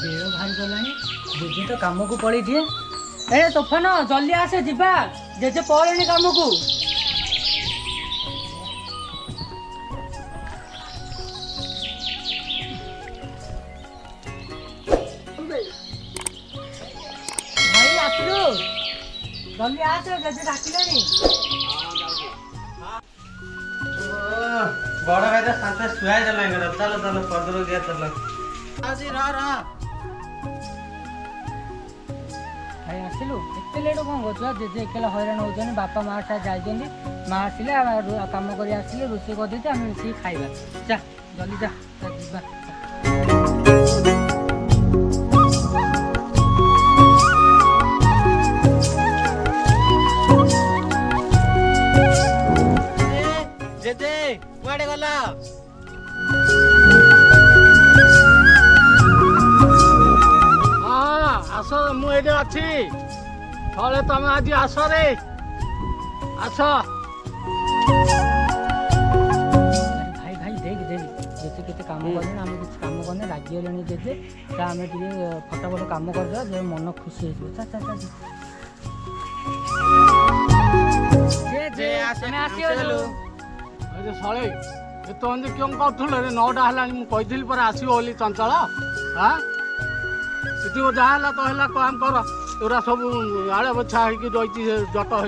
Bell भारी गलानी JJ तो काम को पड़ी थी। ए तोफान जल्दी आसे जीवा जेजे पड़ेनी काम को। भाई आसलु जल्दी आसे जेजे डाकिलानी। बड़ा भाई शांत सुहाई देला चलो चलो पर्दर दिया चलो आजी रा भाई आसिलु एते लेट कौन कर जेजे एकला हैरान होनी बापा माँ सा जाइए माँ आसिले कम कर आसिले रोषे करदे आम मिसिक खाइबा। जा जल्दी जा जीवा। जेजे कुआडे गला आस मुझे अच्छी थले तुम आज आस रे आस। भाई भाई देख देख जेजे केते काम करने आम कुछ काम करने रागी गले जेजे आम टे फटाफट काम करदे जे मन खुशी हो। सड़े तो क्यों कौन रे 9टा है मुझे पर आसो बोली चंचल हाँ सीटी जहाँ तो है काम कर एरा सब आड़े बछा रही जट हो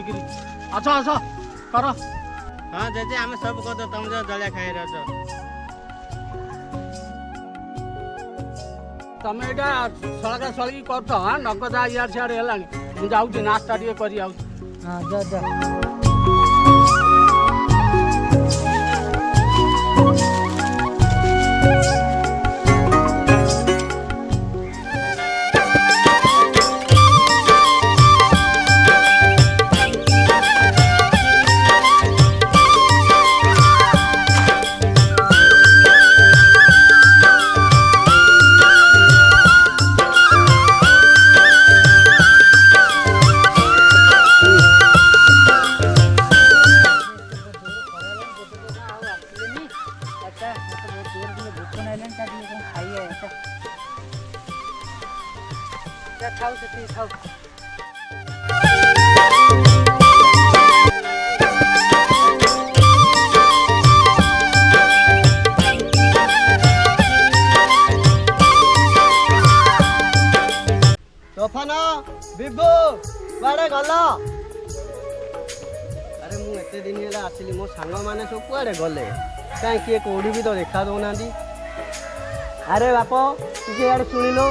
आस आस कर। हाँ जेजे आम सब कर तुम जो जलिया खाई रह तुम यहाँ सड़का सड़की कर हाँ नगदा इार सियाड़े है मुझे जाऊँ नास्ता टे कर। हाँ जा जा खाओ से खाओ। तोफान बिबू कुआडे गल अरे मु एते दिन है आसली मो सांग मैंने सब कुआडे गले कहीं किए कौड़ी भी तो देखा दौना। अरे बाप तुझे यार शुणिलु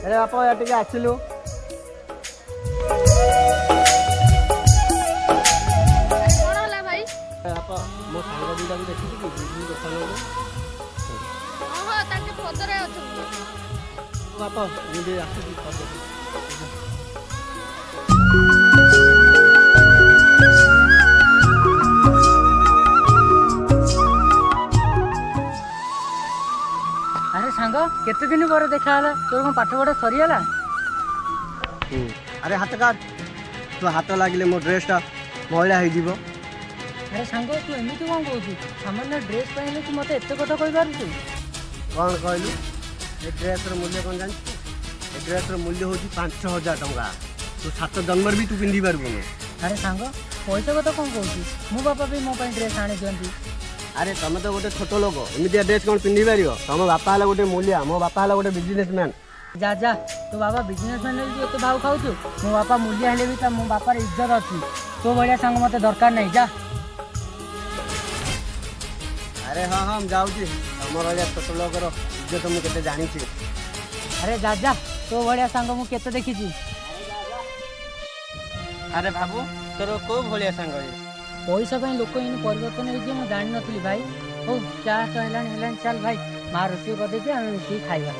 अरे बाप यार टे आसलु बाप मो सांग दुटा भी देखी दुकान बाप मुझे आसुची अरे सांग केते दिन पर देखा तोर कौन पाठ पढ़ा सरीगला। अरे हाथ काट तो हाथ लगे मो ड्रेसटा मैला हो। अरे सांग तू एमती कौन कौन सामान्य ड्रेस पहले तू मत एत कथा कही पार कौन कहलु ए ड्रेस मूल्य कौन जान ए ड्रेस मूल्य हूँ 5,000 टंका तू 7 जन्मर भी तू पिंधि पारबुन। अरे सांग पैसा कथा कौन कौन मो बापा भी मो ड्रेस आनी दिखती। अरे तुम तो गोटे छोट लोक एमती ड्रेस कौन पिंधि पार तुम बापा है गोटे मूल्य मो बापा है गोटे बिजनेसमैन। जा जा तो बाबा बिजनेसमैन एत भाव खाऊ मो बापा मूल्य हेले भी मो बापार इज्जत अच्छी तो भाया सांग मत दरकार नहीं जा। अरे हाँ हाँ जाऊँगी तुम भाया छोट लोकर इज्जत मुझे जानी। अरे जा जा तो भाया सांग मुझे देखी। अरे बाबू तोर कौ भाया सांग पैसा लोक इन परिवर्तन हो जानी नी भाई। हो क्या तो है चल भाई माँ रोषे कर मिसिक खाइबा।